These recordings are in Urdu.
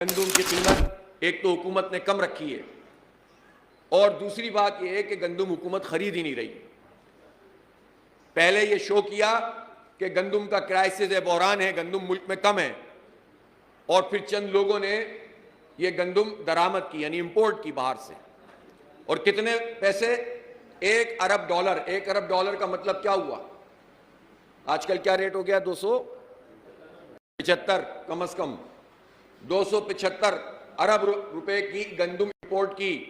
گندم کی قیمت ایک تو حکومت نے کم رکھی ہے اور دوسری بات یہ ہے کہ گندم حکومت خرید ہی نہیں رہی. پہلے یہ شو کیا کہ گندم کا کرائسس ہے، بحران ہے، گندم ملک میں کم ہے، اور پھر چند لوگوں نے یہ گندم درآمد کی یعنی امپورٹ کی باہر سے. اور کتنے پیسے؟ $1 ارب. $1 ارب کا مطلب کیا ہوا؟ آج کل کیا ریٹ ہو گیا؟ 275 کم از کم 275 ارب روپے کی گندم امپورٹ کی،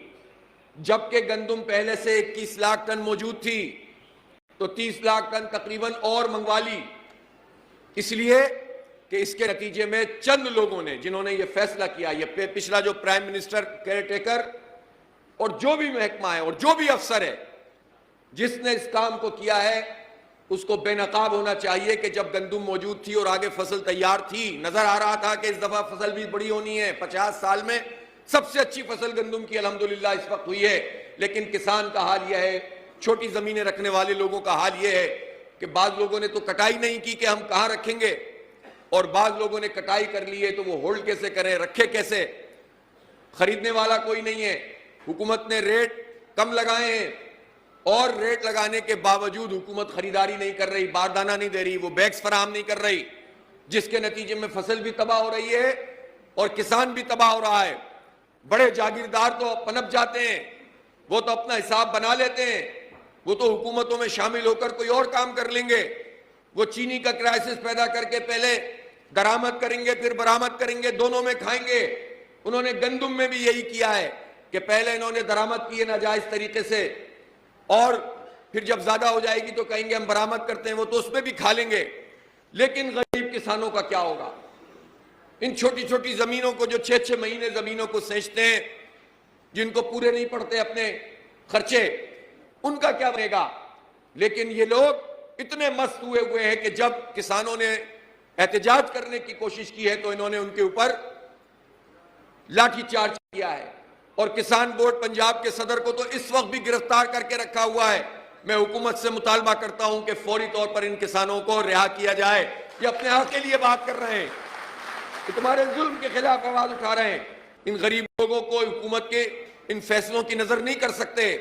جبکہ گندم پہلے سے 21 لاکھ ٹن موجود تھی تو 30 لاکھ ٹن تقریباً اور منگوا لی. اس لیے کہ اس کے نتیجے میں چند لوگوں نے جنہوں نے یہ فیصلہ کیا، یہ پچھلا جو پرائم منسٹر، کیئر ٹیکر اور جو بھی محکمہ ہے اور جو بھی افسر ہے جس نے اس کام کو کیا ہے، اس کو بے نقاب ہونا چاہیے کہ جب گندم موجود تھی اور آگے فصل تیار تھی، نظر آ رہا تھا کہ اس دفعہ فصل بھی بڑی ہونی ہے، 50 سال میں سب سے اچھی فصل گندم کی الحمدللہ اس وقت ہوئی ہے. لیکن کسان کا حال یہ ہے، چھوٹی زمینیں رکھنے والے لوگوں کا حال یہ ہے کہ بعض لوگوں نے تو کٹائی نہیں کی کہ ہم کہاں رکھیں گے، اور بعض لوگوں نے کٹائی کر لی ہے تو وہ ہولڈ کیسے کریں، رکھے کیسے؟ خریدنے والا کوئی نہیں ہے. حکومت نے ریٹ کم لگائے ہیں اور ریٹ لگانے کے باوجود حکومت خریداری نہیں کر رہی، باردانہ نہیں دے رہی، وہ بیگز فراہم نہیں کر رہی، جس کے نتیجے میں فصل بھی تباہ ہو رہی ہے اور کسان بھی تباہ ہو رہا ہے. بڑے جاگیردار تو پنپ جاتے ہیں، وہ تو اپنا حساب بنا لیتے ہیں، وہ تو حکومتوں میں شامل ہو کر کوئی اور کام کر لیں گے. وہ چینی کا کرائسس پیدا کر کے پہلے درآمد کریں گے پھر برآمد کریں گے، دونوں میں کھائیں گے. انہوں نے گندم میں بھی یہی کیا ہے کہ پہلے انہوں نے درآمد کیے ناجائز طریقے سے، اور پھر جب زیادہ ہو جائے گی تو کہیں گے ہم برآمد کرتے ہیں، وہ تو اس میں بھی کھا لیں گے. لیکن غریب کسانوں کا کیا ہوگا؟ ان چھوٹی چھوٹی زمینوں کو جو 6 مہینے زمینوں کو سینچتے ہیں، جن کو پورے نہیں پڑتے اپنے خرچے، ان کا کیا بنے گا؟ لیکن یہ لوگ اتنے مست ہوئے ہیں کہ جب کسانوں نے احتجاج کرنے کی کوشش کی ہے تو انہوں نے ان کے اوپر لاٹھی چارج کیا ہے. اور کسان بورڈ پنجاب کے صدر کو تو اس وقت بھی گرفتار کر کے رکھا ہوا ہے. میں حکومت سے مطالبہ کرتا ہوں کہ فوری طور پر ان کسانوں کو رہا کیا جائے. یہ اپنے حق کے لیے بات کر رہے ہیں، کہ تمہارے ظلم کے خلاف آواز اٹھا رہے ہیں. ان غریب لوگوں کو حکومت کے ان فیصلوں کی نظر نہیں کر سکتے.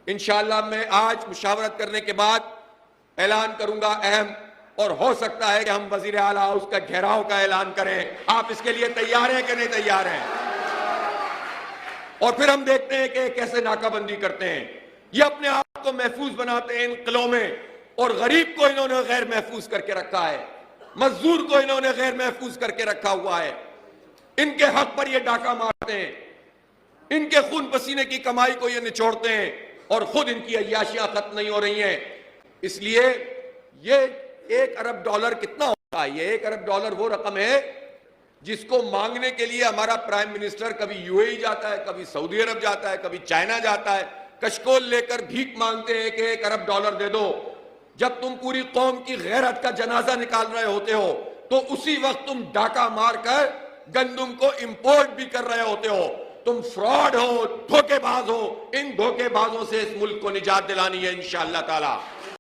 انشاءاللہ میں آج مشاورت کرنے کے بعد اعلان کروں گا اہم، اور ہو سکتا ہے کہ ہم وزیر اعلیٰ ہاؤس کا گھیراؤ کا اعلان کریں. آپ اس کے لیے تیار ہیں کہ نہیں تیار ہیں؟ اور پھر ہم دیکھتے ہیں کہ کیسے ناکہ بندی کرتے ہیں. یہ اپنے آپ کو محفوظ بناتے ہیں ان قلعوں میں، اور غریب کو انہوں نے غیر محفوظ کر کے رکھا ہے، مزدور کو انہوں نے غیر محفوظ کر کے رکھا ہوا ہے. ان کے حق پر یہ ڈاکہ مارتے ہیں، ان کے خون پسینے کی کمائی کو یہ نچوڑتے ہیں، اور خود ان کی عیاشیاں ختم نہیں ہو رہی ہیں. اس لیے یہ $1 ارب کتنا ہوتا ہے؟ یہ $1 ارب وہ رقم ہے جس کو مانگنے کے لیے ہمارا پرائم منسٹر کبھی UAE جاتا ہے، کبھی سعودی عرب جاتا ہے، کبھی چائنا جاتا ہے، کشکول لے کر بھیک مانگتے ہیں کہ $1 ارب دے دو. جب تم پوری قوم کی غیرت کا جنازہ نکال رہے ہوتے ہو تو اسی وقت تم ڈاکہ مار کر گندم کو امپورٹ بھی کر رہے ہوتے ہو. تم فراڈ ہو، دھوکے باز ہو. ان دھوکے بازوں سے اس ملک کو نجات دلانی ہے انشاءاللہ تعالی.